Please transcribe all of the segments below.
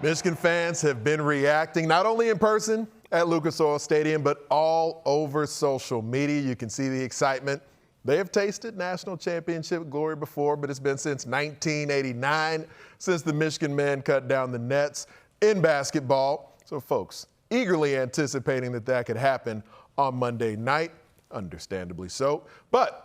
Michigan fans have been reacting not only in person at Lucas Oil Stadium, but all over social media. You can see the excitement. They have tasted national championship glory before, but it's been since 1989 since the Michigan men cut down the nets in basketball. So folks eagerly anticipating that could happen on Monday night, understandably so. But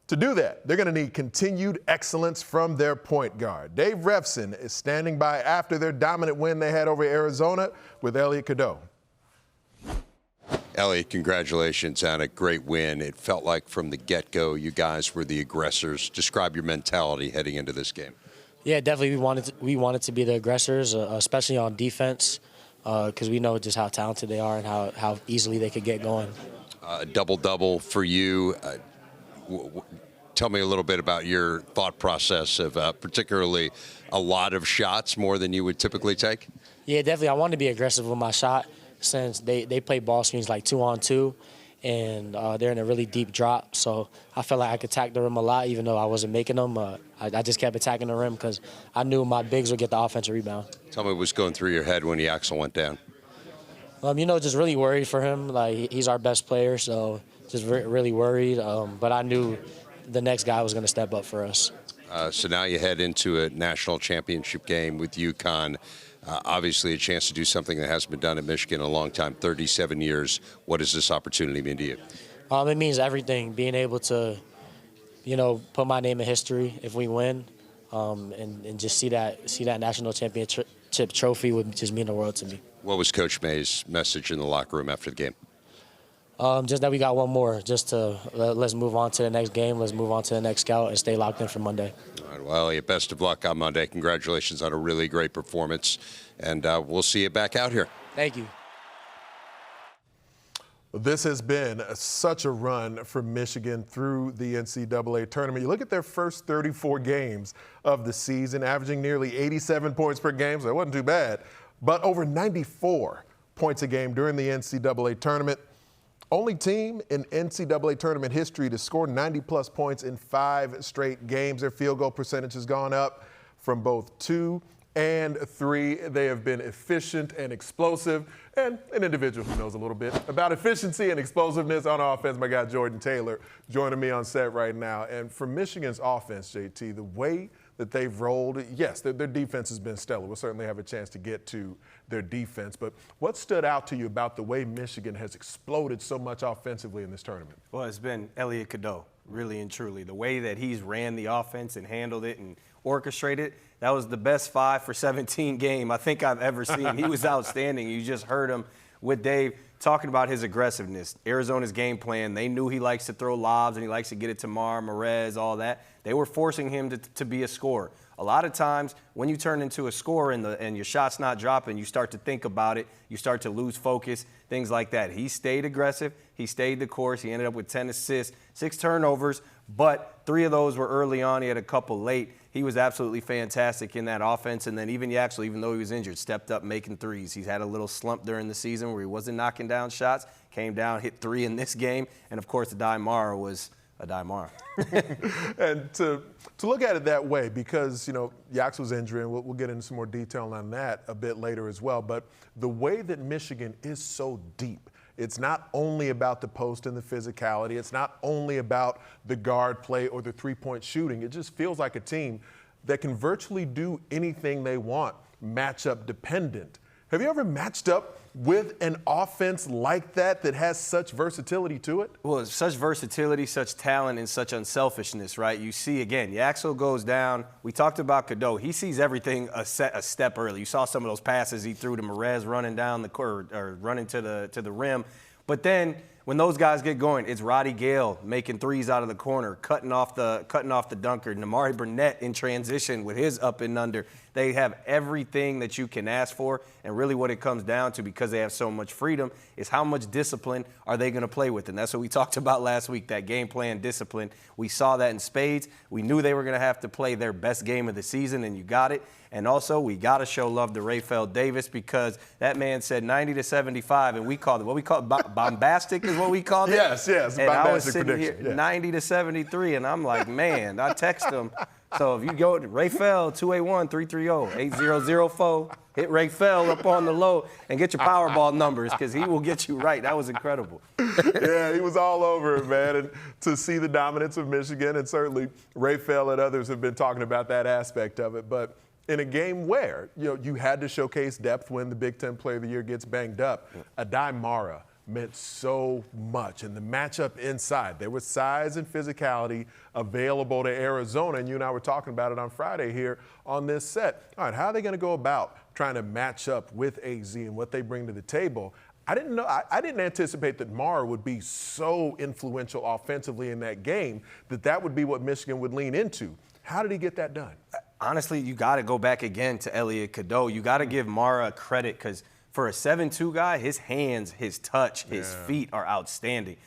to do that, they're going to need continued excellence from their point guard. Dave Refson is standing by after their dominant win they had over Arizona with Elliot Cadeau. Elliot, congratulations on a great win. It felt like from the get-go you guys were the aggressors. Describe your mentality heading into this game. Yeah, definitely we wanted to be the aggressors, especially on defense, because we know just how talented they are and how easily they could get going. Double-double for you. Tell me a little bit about your thought process of particularly a lot of shots, more than you would typically take. Yeah, definitely. I wanted to be aggressive with my shot since they play ball screens like 2-on-2, and they're in a really deep drop. So I felt like I could attack the rim a lot, even though I wasn't making them. I just kept attacking the rim because I knew my bigs would get the offensive rebound. Tell me what was going through your head when Yaxel went down. Just really worried for him. Like, he's our best player, so just really worried. But I knew the next guy was going to step up for us. So now you head into a national championship game with UConn. Obviously a chance to do something that hasn't been done at Michigan in a long time, 37 years. What does this opportunity mean to you? It means everything. Being able to, put my name in history if we win, and just see that national championship trophy would just mean the world to me. What was Coach May's message in the locker room after the game? Just that we got one more, just to let's move on to the next game, let's move on to the next scout, and stay locked in for Monday. All right, well, Elliot, best of luck on Monday. Congratulations on a really great performance, and we'll see you back out here. Thank you. This has been such a run for Michigan through the NCAA tournament. You look at their first 34 games of the season, averaging nearly 87 points per game, so it wasn't too bad, but over 94 points a game during the NCAA tournament. Only team in NCAA tournament history to score 90-plus points in 5 straight games. Their field goal percentage has gone up from both 2 and 3. They have been efficient and explosive. And an individual who knows a little bit about efficiency and explosiveness on offense, my guy Jordan Taylor, joining me on set right now. And for Michigan's offense, JT, the way that they've rolled, yes, their defense has been stellar. We'll certainly have a chance to get to their defense. But what stood out to you about the way Michigan has exploded so much offensively in this tournament? Well, it's been Elliot Cadeau, really and truly. The way that he's ran the offense and handled it and orchestrated, that was the best 5 for 17 game I think I've ever seen. He was outstanding. You just heard him with Dave talking about his aggressiveness. Arizona's game plan, they knew he likes to throw lobs and he likes to get it to Mar, Merez, all that. They were forcing him to be a scorer. A lot of times when you turn into a scorer and your shot's not dropping, you start to think about it, you start to lose focus, things like that. He stayed aggressive, he stayed the course, he ended up with 10 assists, 6 turnovers, but 3 of those were early on, he had a couple late. He was absolutely fantastic in that offense, and then even Yaxel, even though he was injured, stepped up making threes. He's had a little slump during the season where he wasn't knocking down shots, came down, hit 3 in this game, and of course Aday Mara was Aday Mara. And to look at it that way, because, Yaxel's injury, and we'll get into some more detail on that a bit later as well, but the way that Michigan is so deep, it's not only about the post and the physicality. It's not only about the guard play or the three-point shooting. It just feels like a team that can virtually do anything they want, matchup dependent. Have you ever matched up with an offense like that has such versatility to it? Well, such versatility, such talent, and such unselfishness, right? You see, again, Yaxel goes down. We talked about Cadeau. He sees everything a step early. You saw some of those passes he threw to Merez running down the court or running to the rim. But then when those guys get going, it's Roddy Gale making threes out of the corner, cutting off the dunker. Namari Burnett in transition with his up and under. They have everything that you can ask for, and really what it comes down to, because they have so much freedom, is how much discipline are they going to play with. And that's what we talked about last week, that game plan discipline. We saw that in spades. We knew they were going to have to play their best game of the season, and you got it. And also, we got to show love to Rayfeld Davis, because that man said 90 to 75, and we called it, what we call it, bombastic is what we called it? Yes, and bombastic I was sitting prediction. here, 90 to 73, and I'm like, man, I text him. So if you go to Raphael, 281-330-8004, hit Raphael up on the low and get your Powerball numbers because he will get you right. That was incredible. Yeah, he was all over it, man. And to see the dominance of Michigan, and certainly Raphael and others have been talking about that aspect of it. But in a game where, you had to showcase depth when the Big Ten Player of the Year gets banged up, Aday Mara meant so much. And the matchup inside, there was size and physicality available to Arizona, and you and I were talking about it on Friday here on this set. All right, how are they going to go about trying to match up with AZ and what they bring to the table? I didn't anticipate that Mara would be so influential offensively in that game that would be what Michigan would lean into. How did he get that done? Honestly, you got to go back again to Elliot Cadeau. You got to give Mara credit because for a 7'2" guy, his hands, his touch, his feet are outstanding.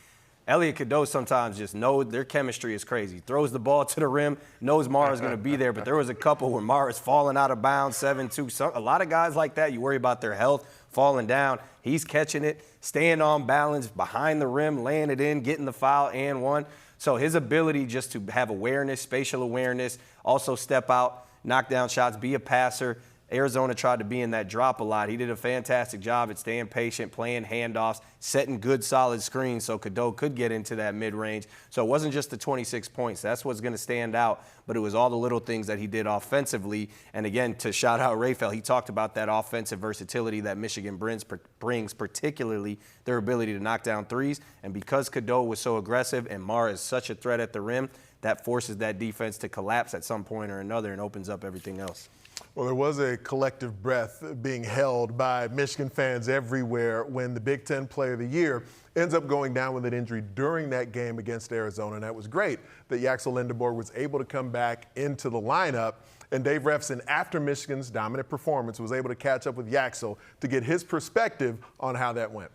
Elliot Cadeau sometimes just knows their chemistry is crazy. Throws the ball to the rim, knows Mara's going to be there, but there was a couple where Mara's falling out of bounds, 7'2". A lot of guys like that, you worry about their health, falling down. He's catching it, staying on balance, behind the rim, laying it in, getting the foul and one. So his ability just to have awareness, spatial awareness, also step out, knock down shots, be a passer. Arizona tried to be in that drop a lot. He did a fantastic job at staying patient, playing handoffs, setting good, solid screens so Cadeau could get into that mid-range. So it wasn't just the 26 points. That's what's going to stand out, but it was all the little things that he did offensively. And, again, to shout out Raphael, he talked about that offensive versatility that Michigan brings, particularly their ability to knock down threes. And because Cadeau was so aggressive and Mara is such a threat at the rim, that forces that defense to collapse at some point or another and opens up everything else. Well, there was a collective breath being held by Michigan fans everywhere when the Big Ten Player of the Year ends up going down with an injury during that game against Arizona. And that was great that Yaxel Lendeborg was able to come back into the lineup. And Dave Refson, after Michigan's dominant performance, was able to catch up with Yaxel to get his perspective on how that went.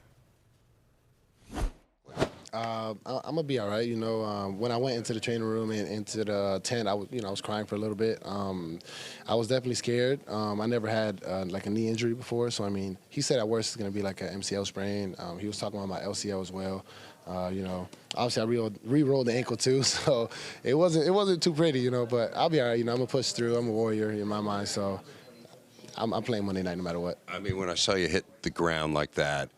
I'm gonna be all right. When I went into the training room and into the tent, I was crying for a little bit. I was definitely scared. I never had like a knee injury before, so he said at worst it's gonna be like an MCL sprain. He was talking about my LCL as well. Obviously I re-rolled the ankle too, so it wasn't too pretty, But I'll be all right. I'm gonna push through. I'm a warrior in my mind, so I'm playing Monday night no matter what. When I saw you hit the ground like that,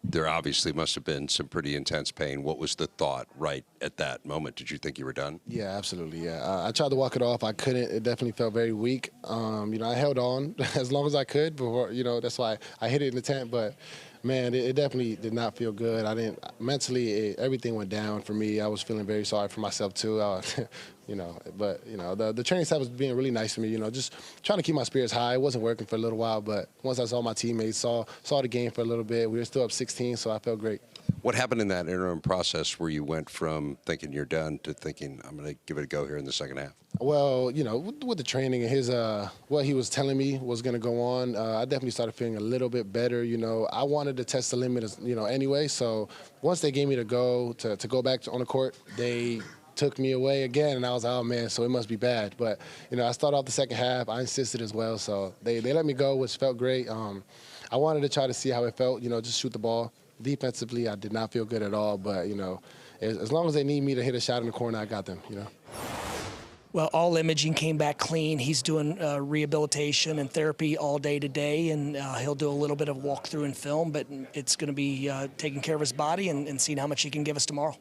there obviously must have been some pretty intense pain. What was the thought right at that moment? Did you think you were done? Yeah, absolutely, yeah. I tried to walk it off. I couldn't. It definitely felt very weak. I held on as long as I could before, that's why I hit it in the tent. But, man, it definitely did not feel good. Mentally, everything went down for me. I was feeling very sorry for myself, too. The training staff was being really nice to me, just trying to keep my spirits high. It wasn't working for a little while, but once I saw my teammates, saw the game for a little bit, we were still up 16, so I felt great. What happened in that interim process where you went from thinking you're done to thinking, I'm going to give it a go here in the second half? Well, with the training and what he was telling me was going to go on, I definitely started feeling a little bit better. I wanted to test the limit, anyway. So once they gave me the go to go back on the court, they took me away again, and I was like, oh, man, so it must be bad. But, I started off the second half. I insisted as well, so they let me go, which felt great. I wanted to try to see how it felt, just shoot the ball. Defensively, I did not feel good at all, but, as long as they need me to hit a shot in the corner, I got them, Well, all imaging came back clean. He's doing rehabilitation and therapy all day today, and he'll do a little bit of walkthrough and film, but it's going to be taking care of his body and seeing how much he can give us tomorrow.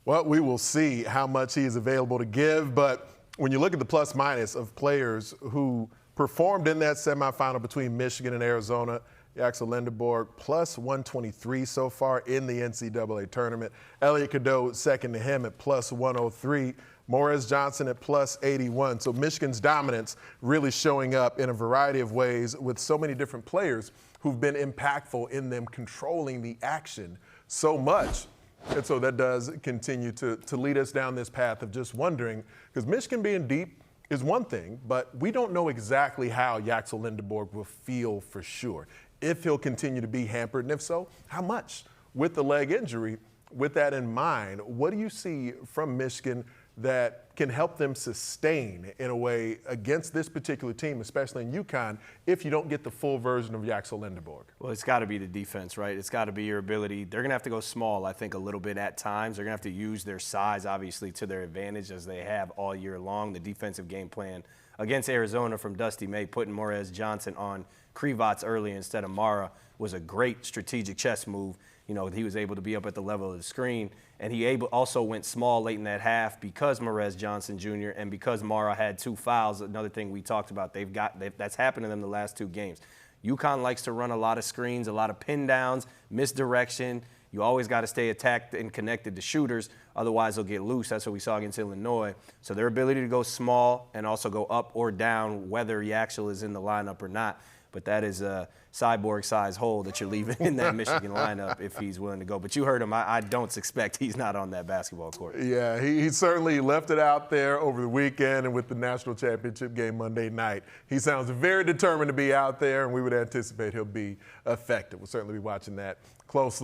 Well, we will see how much he is available to give, but when you look at the plus-minus of players who performed in that semifinal between Michigan and Arizona, Yaxel Lendeborg plus 123 so far in the NCAA tournament. Elliot Cadeau second to him at plus 103. Morris Johnson at plus 81. So Michigan's dominance really showing up in a variety of ways with so many different players who've been impactful in them controlling the action so much. And so that does continue to lead us down this path of just wondering, because Michigan being deep is one thing, but we don't know exactly how Yaxel Lendeborg will feel for sure. If he'll continue to be hampered, and if so, how much? With the leg injury, with that in mind, what do you see from Michigan that can help them sustain in a way against this particular team, especially in UConn, if you don't get the full version of Yaxel Lendeborg? Well, it's got to be the defense, right? It's got to be your ability. They're going to have to go small, I think, a little bit at times. They're going to have to use their size, obviously, to their advantage as they have all year long. The defensive game plan against Arizona from Dusty May, putting Morez Johnson on Krivats early instead of Mara, was a great strategic chess move. You know, he was able to be up at the level of the screen, and he also went small late in that half because Morez Johnson Jr. and because Mara had 2 fouls. Another thing we talked about, that's happened to them the last 2 games. UConn likes to run a lot of screens, a lot of pin downs, misdirection. You always got to stay attacked and connected to shooters, otherwise they'll get loose. That's what we saw against Illinois. So their ability to go small and also go up or down, whether Yaxel is in the lineup or not. But that is a cyborg-size hole that you're leaving in that Michigan lineup if he's willing to go. But you heard him. I don't suspect he's not on that basketball court. Yeah, he certainly left it out there over the weekend and with the national championship game Monday night. He sounds very determined to be out there, and we would anticipate he'll be effective. We'll certainly be watching that closely.